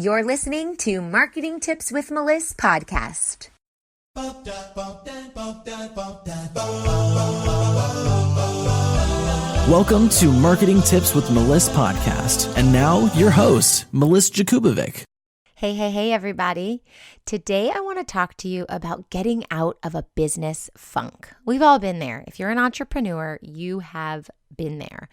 You're listening to Marketing Tips with Meliss podcast. Welcome to Marketing Tips with Meliss podcast. And now your host, Meliss-Ep. Hey, everybody. Today, I want to talk to you about getting out of a business funk. We've all been there. If you're an entrepreneur, you have been there.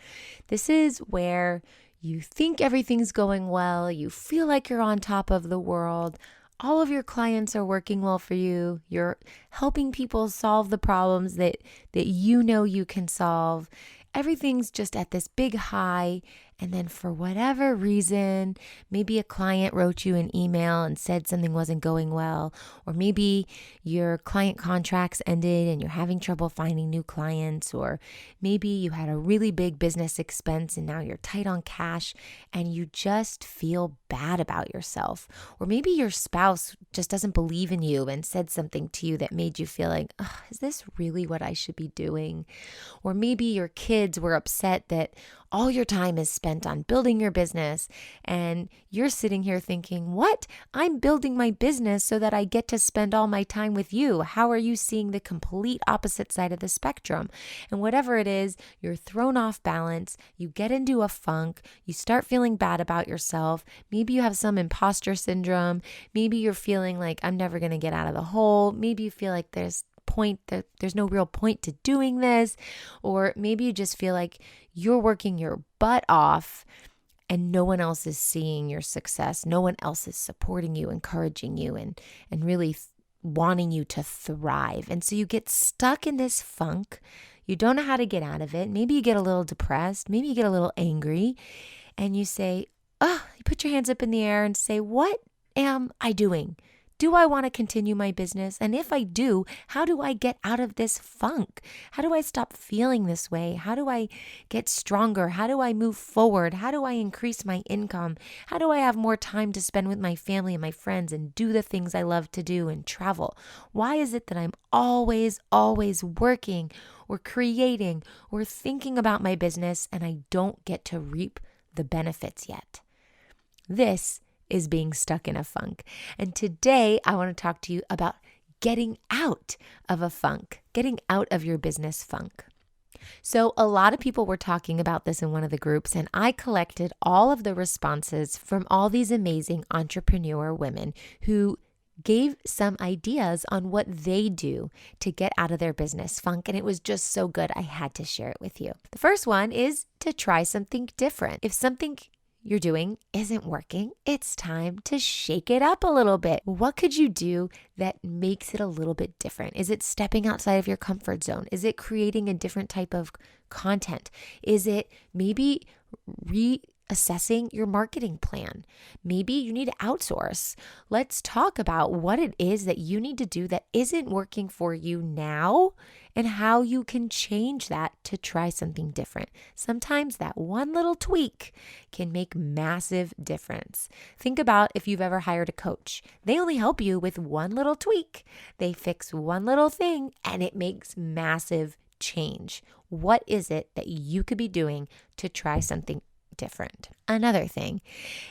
This is where you think everything's going well. You feel like you're on top of the world. All of your clients are working well for you. You're helping people solve the problems that you know you can solve. Everything's just at this big high. And then for whatever reason, maybe a client wrote you an email and said something wasn't going well, or maybe your client contracts ended and you're having trouble finding new clients, or maybe you had a really big business expense and now you're tight on cash and you just feel bad about yourself. Or maybe your spouse just doesn't believe in you and said something to you that made you feel like, is this really what I should be doing? Or maybe your kids were upset that all your time is spent on building your business and you're sitting here thinking, what? I'm building my business so that I get to spend all my time with you. How are you seeing the complete opposite side of the spectrum? And whatever it is, you're thrown off balance, you get into a funk, you start feeling bad about yourself. Maybe you have some imposter syndrome. Maybe you're feeling like I'm never going to get out of the hole. Maybe you feel like there's no real point to doing this, or maybe you just feel like you're working your butt off and no one else is seeing your success. No one else is supporting you, encouraging you, and really wanting you to thrive. And so you get stuck in this funk. You don't know how to get out of it. Maybe you get a little depressed. Maybe you get a little angry and you say, you put your hands up in the air and say, what am I doing? Do I want to continue my business? And if I do, how do I get out of this funk? How do I stop feeling this way? How do I get stronger? How do I move forward? How do I increase my income? How do I have more time to spend with my family and my friends and do the things I love to do and travel? Why is it that I'm always working or creating or thinking about my business and I don't get to reap the benefits yet? This is being stuck in a funk. And today I want to talk to you about getting out of a funk, getting out of your business funk. So a lot of people were talking about this in one of the groups, and I collected all of the responses from all these amazing entrepreneur women who gave some ideas on what they do to get out of their business funk. And it was just so good, I had to share it with you. The first one is to try something different. If something you're doing isn't working, it's time to shake it up a little bit. What could you do that makes it a little bit different? Is it stepping outside of your comfort zone? Is it creating a different type of content? Is it maybe reassessing your marketing plan? Maybe you need to outsource. Let's talk about what it is that you need to do that isn't working for you now and how you can change that to try something different. Sometimes that one little tweak can make massive difference. Think about if you've ever hired a coach. They only help you with one little tweak. They fix one little thing and it makes massive change. What is it that you could be doing to try something different? Another thing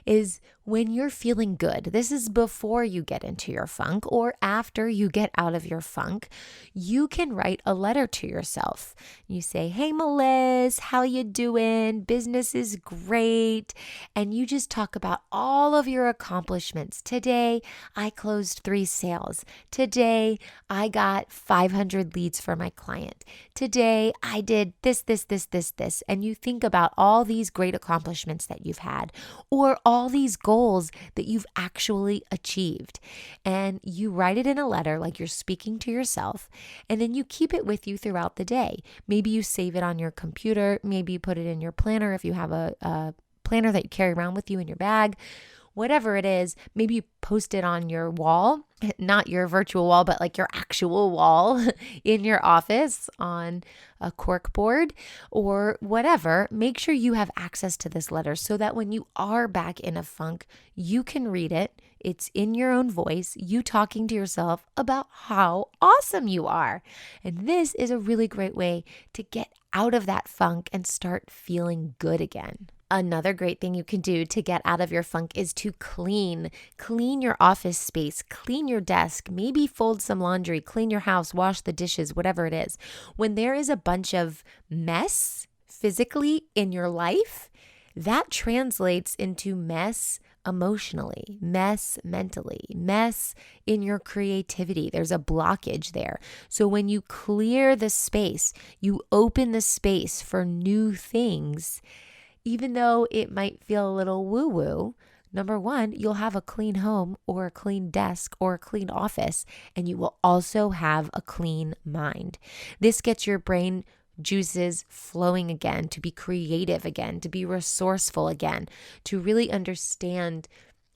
is when you're feeling good, this is before you get into your funk or after you get out of your funk, you can write a letter to yourself. You say, hey, Meliss, how you doing? Business is great. And you just talk about all of your accomplishments. Today, I closed 3 sales. Today, I got 500 leads for my client. Today, I did this. And you think about all these great accomplishments that you've had, or all these goals that you've actually achieved. And you write it in a letter like you're speaking to yourself, and then you keep it with you throughout the day. Maybe you save it on your computer. Maybe you put it in your planner if you have a planner that you carry around with you in your bag. Whatever it is, maybe you post it on your wall, not your virtual wall, but like your actual wall in your office on a cork board or whatever. Make sure you have access to this letter so that when you are back in a funk, you can read it. It's in your own voice, you talking to yourself about how awesome you are. And this is a really great way to get out of that funk and start feeling good again. Another great thing you can do to get out of your funk is to clean. Clean your office space, clean your desk, maybe fold some laundry, clean your house, wash the dishes, whatever it is. When there is a bunch of mess physically in your life, that translates into mess emotionally, mess mentally, mess in your creativity. There's a blockage there. So when you clear the space, you open the space for new things. Even though it might feel a little woo-woo, number one, you'll have a clean home or a clean desk or a clean office, and you will also have a clean mind. This gets your brain juices flowing again, to be creative again, to be resourceful again, to really understand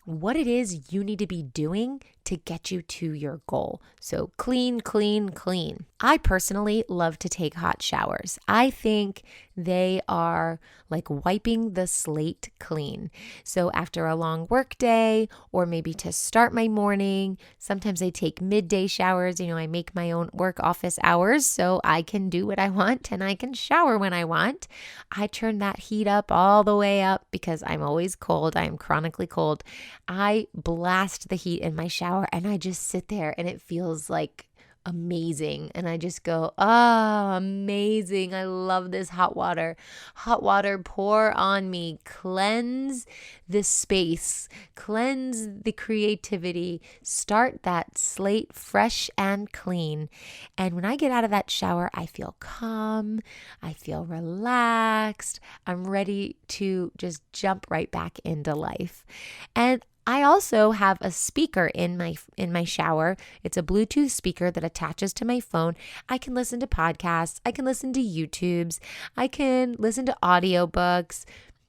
what it is you need to be doing to get you to your goal. So clean, clean, clean. I personally love to take hot showers. I think they are like wiping the slate clean. So after a long work day, or maybe to start my morning, sometimes I take midday showers. I make my own work office hours so I can do what I want and I can shower when I want. I turn that heat up all the way up because I'm always cold. I am chronically cold. I blast the heat in my shower and I just sit there and it feels like amazing. And I just go, oh, amazing. I love this hot water. Hot water, pour on me. Cleanse the space. Cleanse the creativity. Start that slate fresh and clean. And when I get out of that shower, I feel calm. I feel relaxed. I'm ready to just jump right back into life. And I also have a speaker in my shower. It's a Bluetooth speaker that attaches to my phone. I can listen to podcasts. I can listen to YouTubes. I can listen to audiobooks.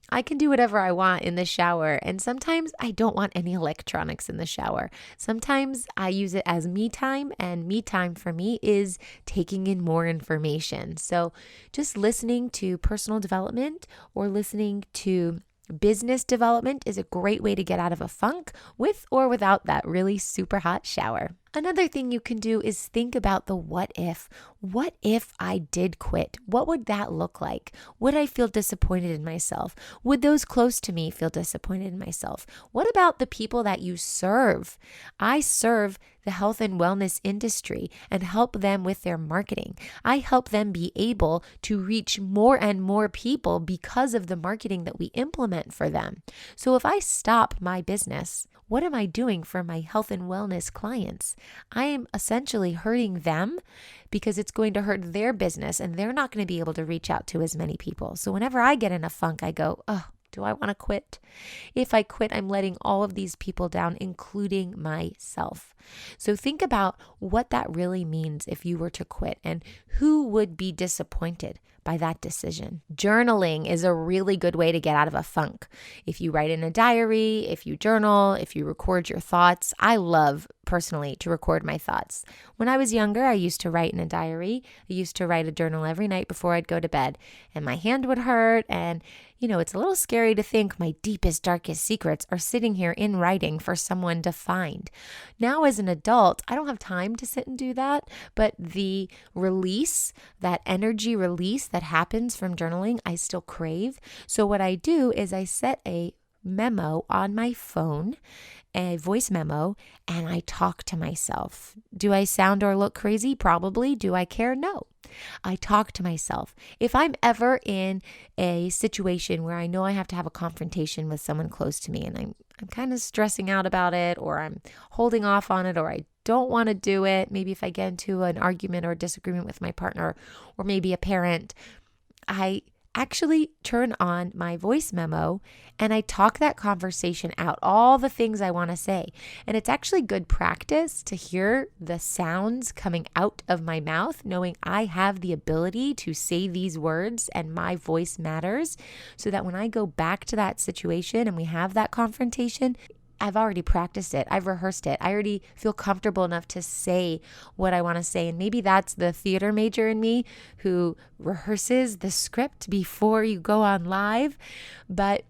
I can do whatever I want in the shower. And sometimes I don't want any electronics in the shower. Sometimes I use it as me time, and me time for me is taking in more information. So just listening to personal development or listening to business development is a great way to get out of a funk with or without that really super hot shower. Another thing you can do is think about the what if. What if I did quit? What would that look like? Would I feel disappointed in myself? Would those close to me feel disappointed in myself? What about the people that you serve? I serve the health and wellness industry and help them with their marketing. I help them be able to reach more and more people because of the marketing that we implement for them. So if I stop my business, what am I doing for my health and wellness clients? I am essentially hurting them because it's going to hurt their business and they're not going to be able to reach out to as many people. So whenever I get in a funk, I go, oh, do I want to quit? If I quit, I'm letting all of these people down, including myself. So think about what that really means if you were to quit and who would be disappointed by that decision. Journaling is a really good way to get out of a funk. If you write in a diary, if you journal, if you record your thoughts. I love personally to record my thoughts. When I was younger, I used to write in a diary. I used to write a journal every night before I'd go to bed, and my hand would hurt. And it's a little scary to think my deepest, darkest secrets are sitting here in writing for someone to find. Now, as an adult, I don't have time to sit and do that, but the release, that energy release that happens from journaling, I still crave. So what I do is I set a memo on my phone, a voice memo, and I talk to myself. Do I sound or look crazy? Probably. Do I care? No. I talk to myself. If I'm ever in a situation where I know I have to have a confrontation with someone close to me and I'm kind of stressing out about it, or I'm holding off on it, or I don't want to do it, maybe if I get into an argument or disagreement with my partner or maybe a parent, I actually turn on my voice memo and I talk that conversation out, all the things I want to say. And it's actually good practice to hear the sounds coming out of my mouth, knowing I have the ability to say these words and my voice matters, so that when I go back to that situation and we have that confrontation, I've already practiced it. I've rehearsed it. I already feel comfortable enough to say what I want to say. And maybe that's the theater major in me who rehearses the script before you go on live. But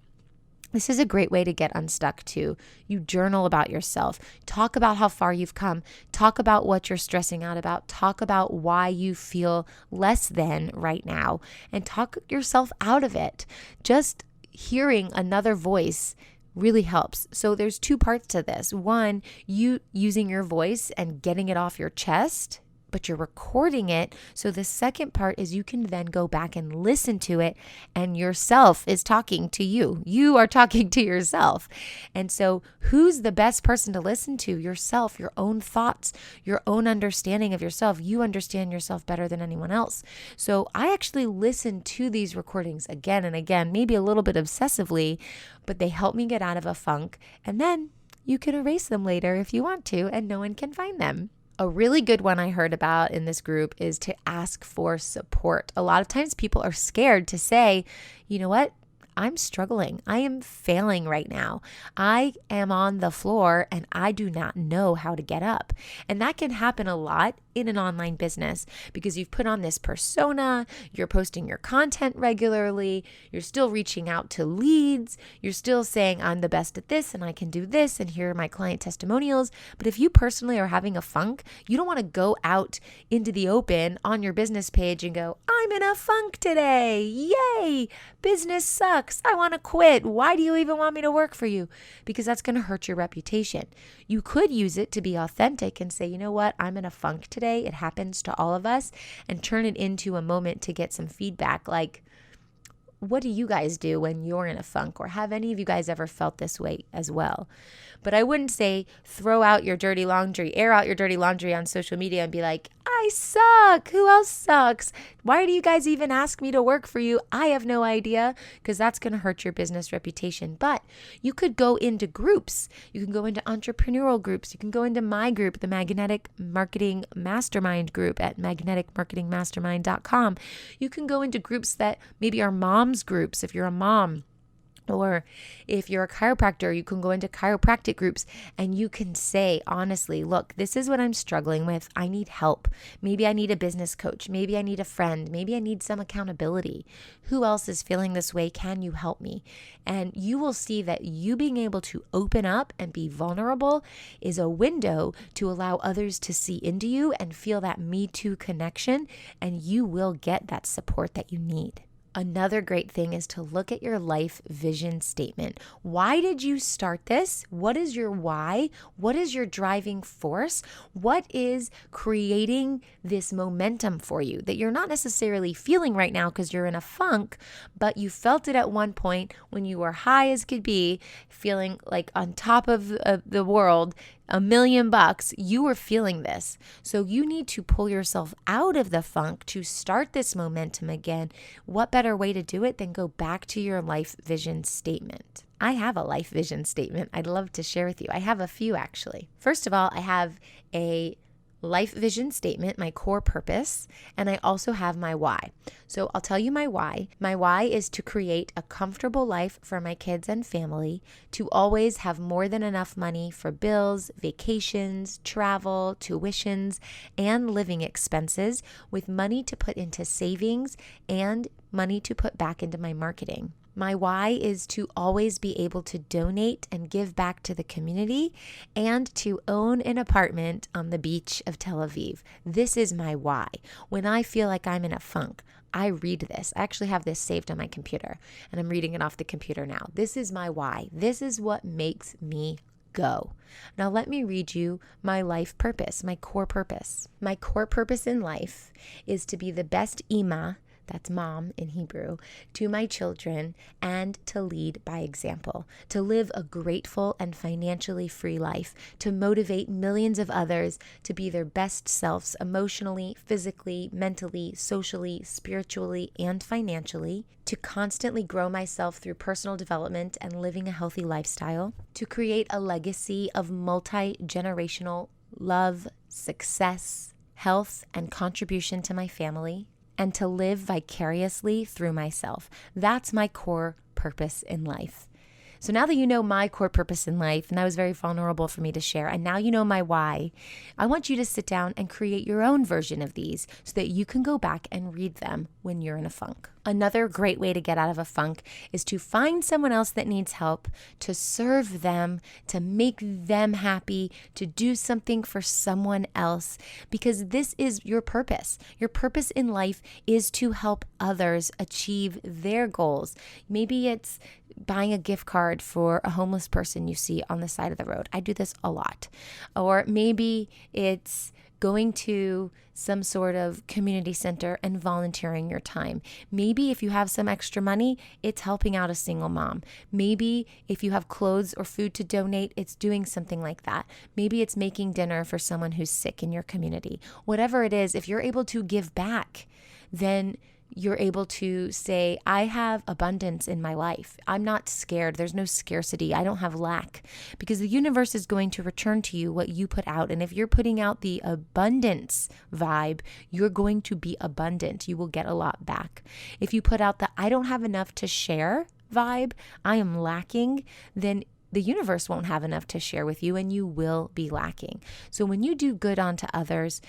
this is a great way to get unstuck too. You journal about yourself. Talk about how far you've come. Talk about what you're stressing out about. Talk about why you feel less than right now, and talk yourself out of it. Just hearing another voice really helps. So there's two parts to this. One, you using your voice and getting it off your chest, but you're recording it. So the second part is you can then go back and listen to it, and yourself is talking to you. You are talking to yourself. And so who's the best person to listen to? Yourself, your own thoughts, your own understanding of yourself. You understand yourself better than anyone else. So I actually listen to these recordings again and again, maybe a little bit obsessively, but they help me get out of a funk. And then you can erase them later if you want to, and no one can find them. A really good one I heard about in this group is to ask for support. A lot of times people are scared to say, you know what? I'm struggling. I am failing right now. I am on the floor and I do not know how to get up. And that can happen a lot in an online business because you've put on this persona, you're posting your content regularly, you're still reaching out to leads, you're still saying I'm the best at this and I can do this and here are my client testimonials. But if you personally are having a funk, you don't want to go out into the open on your business page and go, I'm in a funk today. Yay! Business sucks. I want to quit. Why do you even want me to work for you? Because that's going to hurt your reputation. You could use it to be authentic and say, you know what? I'm in a funk today. It happens to all of us, and turn it into a moment to get some feedback. Like, what do you guys do when you're in a funk? Or have any of you guys ever felt this way as well? But I wouldn't say throw out your dirty laundry, air out your dirty laundry on social media and be like, I suck. Who else sucks? Why do you guys even ask me to work for you? I have no idea, because that's going to hurt your business reputation. But you could go into groups. You can go into entrepreneurial groups. You can go into my group, the Magnetic Marketing Mastermind group at magneticmarketingmastermind.com. You can go into groups that maybe are moms groups if you're a mom. Or if you're a chiropractor, you can go into chiropractic groups and you can say, honestly, look, this is what I'm struggling with. I need help. Maybe I need a business coach. Maybe I need a friend. Maybe I need some accountability. Who else is feeling this way? Can you help me? And you will see that you being able to open up and be vulnerable is a window to allow others to see into you and feel that Me Too connection, and you will get that support that you need. Another great thing is to look at your life vision statement. Why did you start this? What is your why? What is your driving force? What is creating this momentum for you that you're not necessarily feeling right now because you're in a funk, but you felt it at one point when you were high as could be, feeling like on top of the world, $1 million, you were feeling this. So you need to pull yourself out of the funk to start this momentum again. What better way to do it than go back to your life vision statement? I have a life vision statement I'd love to share with you. I have a few actually. First of all, I have a life vision statement, my core purpose, and I also have my why. So I'll tell you my why. My why is to create a comfortable life for my kids and family, to always have more than enough money for bills, vacations, travel, tuitions, and living expenses, with money to put into savings and money to put back into my marketing. My why is to always be able to donate and give back to the community and to own an apartment on the beach of Tel Aviv. This is my why. When I feel like I'm in a funk, I read this. I actually have this saved on my computer and I'm reading it off the computer now. This is my why. This is what makes me go. Now let me read you my life purpose, my core purpose. My core purpose in life is to be the best Ima, that's mom in Hebrew, to my children, and to lead by example, to live a grateful and financially free life, to motivate millions of others to be their best selves emotionally, physically, mentally, socially, spiritually, and financially, to constantly grow myself through personal development and living a healthy lifestyle, to create a legacy of multi-generational love, success, health, and contribution to my family, and to live vicariously through myself. That's my core purpose in life. So now that you know my core purpose in life, and that was very vulnerable for me to share, and now you know my why, I want you to sit down and create your own version of these so that you can go back and read them when you're in a funk. Another great way to get out of a funk is to find someone else that needs help, to serve them, to make them happy, to do something for someone else, because this is your purpose. Your purpose in life is to help others achieve their goals. Maybe it's buying a gift card for a homeless person you see on the side of the road. I do this a lot. Or maybe it's going to some sort of community center and volunteering your time. Maybe if you have some extra money, it's helping out a single mom. Maybe if you have clothes or food to donate, it's doing something like that. Maybe it's making dinner for someone who's sick in your community. Whatever it is, if you're able to give back, then you're able to say, I have abundance in my life. I'm not scared. There's no scarcity. I don't have lack, because the universe is going to return to you what you put out. And if you're putting out the abundance vibe, you're going to be abundant. You will get a lot back. If you put out the I don't have enough to share vibe, I am lacking, then the universe won't have enough to share with you and you will be lacking. So when you do good onto others,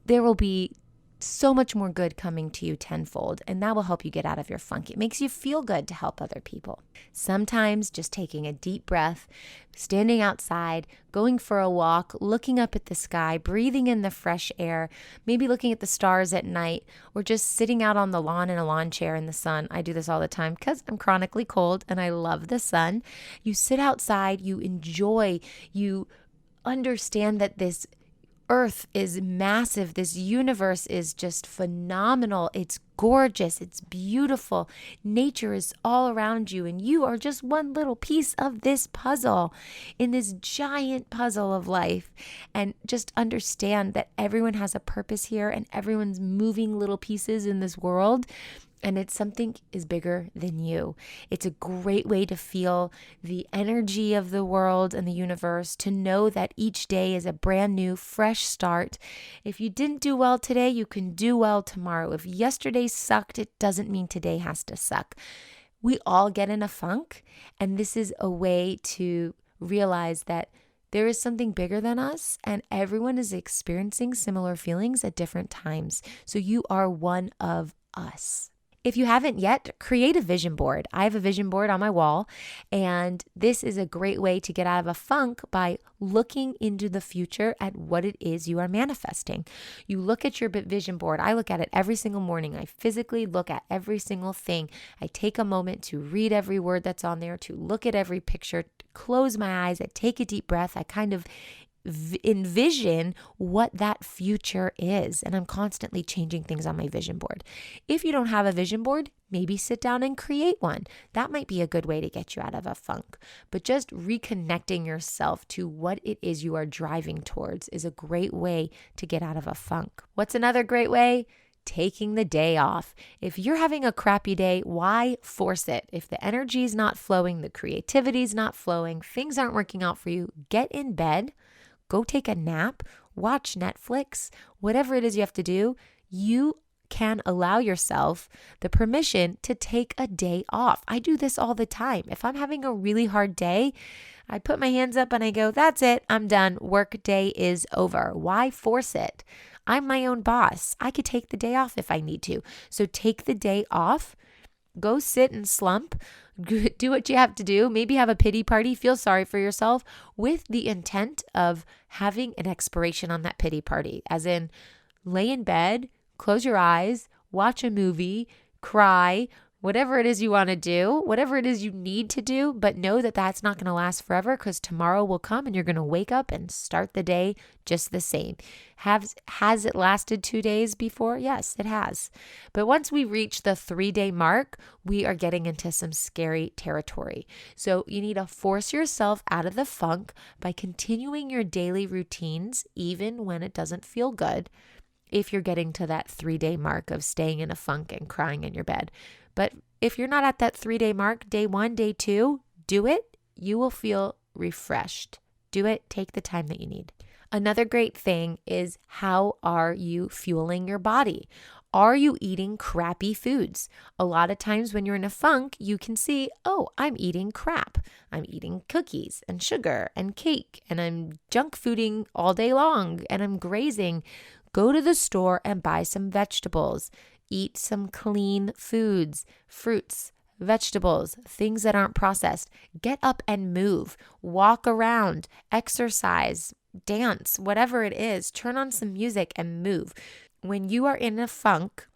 there will be so much more good coming to you tenfold, and that will help you get out of your funk. It makes you feel good to help other people. Sometimes just taking a deep breath, standing outside, going for a walk, looking up at the sky, breathing in the fresh air, maybe looking at the stars at night, or just sitting out on the lawn in a lawn chair in the sun. I do this all the time because I'm chronically cold and I love the sun. You sit outside, you enjoy, you understand that this earth is massive. This universe is just phenomenal. It's gorgeous. It's beautiful. Nature is all around you, and you are just one little piece of this puzzle in this giant puzzle of life. And just understand that everyone has a purpose here and everyone's moving little pieces in this world. And it's something is bigger than you. It's a great way to feel the energy of the world and the universe, to know that each day is a brand new, fresh start. If you didn't do well today, you can do well tomorrow. If yesterday sucked, it doesn't mean today has to suck. We all get in a funk, and this is a way to realize that there is something bigger than us, and everyone is experiencing similar feelings at different times. So you are one of us. If you haven't yet, create a vision board. I have a vision board on my wall, and this is a great way to get out of a funk by looking into the future at what it is you are manifesting. You look at your vision board. I look at it every single morning. I physically look at every single thing. I take a moment to read every word that's on there, to look at every picture, to close my eyes, I take a deep breath. I kind of envision what that future is. And I'm constantly changing things on my vision board. If you don't have a vision board, maybe sit down and create one. That might be a good way to get you out of a funk. But just reconnecting yourself to what it is you are driving towards is a great way to get out of a funk. What's another great way? Taking the day off. If you're having a crappy day, why force it? If the energy is not flowing, the creativity is not flowing, things aren't working out for you, get in bed. Go take a nap, watch Netflix, whatever it is you have to do. You can allow yourself the permission to take a day off. I do this all the time. If I'm having a really hard day, I put my hands up and I go, that's it, I'm done. Work day is over. Why force it? I'm my own boss. I could take the day off if I need to. So take the day off. Go sit and slump, do what you have to do, maybe have a pity party, feel sorry for yourself with the intent of having an expiration on that pity party, as in lay in bed, close your eyes, watch a movie, cry, whatever it is you want to do, whatever it is you need to do, but know that that's not going to last forever, because tomorrow will come and you're going to wake up and start the day just the same. Has it lasted 2 days before? Yes, it has. But once we reach the 3-day mark, we are getting into some scary territory. So you need to force yourself out of the funk by continuing your daily routines, even when it doesn't feel good, if you're getting to that 3-day mark of staying in a funk and crying in your bed. But if you're not at that 3-day mark, day 1, day 2, do it. You will feel refreshed. Do it. Take the time that you need. Another great thing is, how are you fueling your body? Are you eating crappy foods? A lot of times when you're in a funk, you can see, oh, I'm eating crap. I'm eating cookies and sugar and cake, and I'm junk fooding all day long, and I'm grazing. Go to the store and buy some vegetables. Eat some clean foods, fruits, vegetables, things that aren't processed. Get up and move. Walk around, exercise, dance, whatever it is. Turn on some music and move. When you are in a funk,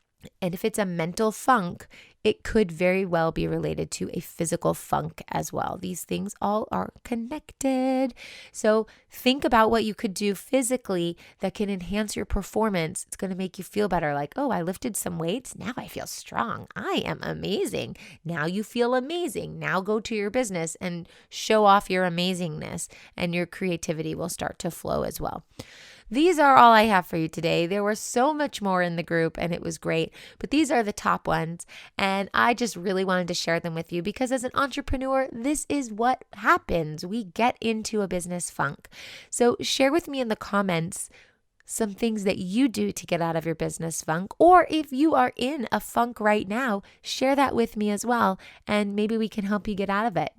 and if it's a mental funk, it could very well be related to a physical funk as well. These things all are connected. So think about what you could do physically that can enhance your performance. It's going to make you feel better. Like, oh, I lifted some weights. Now I feel strong. I am amazing. Now you feel amazing. Now go to your business and show off your amazingness, and your creativity will start to flow as well. These are all I have for you today. There was so much more in the group and it was great, but these are the top ones. And I just really wanted to share them with you because as an entrepreneur, this is what happens. We get into a business funk. So share with me in the comments some things that you do to get out of your business funk. Or if you are in a funk right now, share that with me as well. And maybe we can help you get out of it.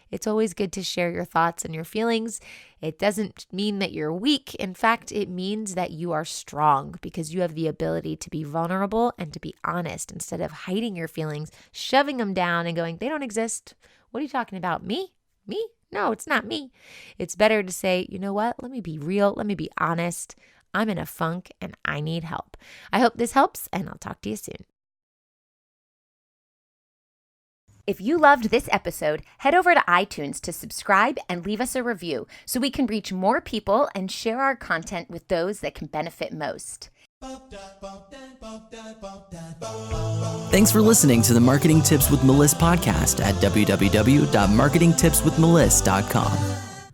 It's always good to share your thoughts and your feelings. It doesn't mean that you're weak. In fact, it means that you are strong because you have the ability to be vulnerable and to be honest instead of hiding your feelings, shoving them down and going, they don't exist. What are you talking about? Me? Me? No, it's not me. It's better to say, you know what? Let me be real. Let me be honest. I'm in a funk and I need help. I hope this helps, and I'll talk to you soon. If you loved this episode, head over to iTunes to subscribe and leave us a review so we can reach more people and share our content with those that can benefit most. Thanks for listening to the Marketing Tips with Meliss podcast at www.marketingtipswithmeliss.com.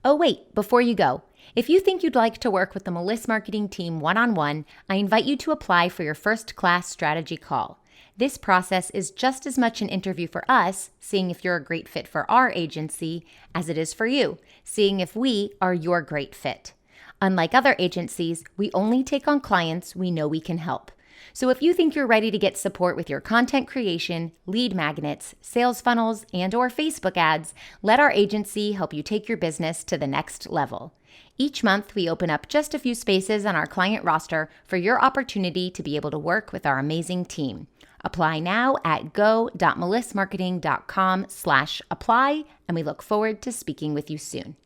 Oh, wait, before you go, if you think you'd like to work with the Meliss marketing team one-on-one, I invite you to apply for your first class strategy call. This process is just as much an interview for us, seeing if you're a great fit for our agency, as it is for you, seeing if we are your great fit. Unlike other agencies, we only take on clients we know we can help. So if you think you're ready to get support with your content creation, lead magnets, sales funnels, and/or Facebook ads, let our agency help you take your business to the next level. Each month, we open up just a few spaces on our client roster for your opportunity to be able to work with our amazing team. Apply now at go.melissmarketing.com/apply, and we look forward to speaking with you soon.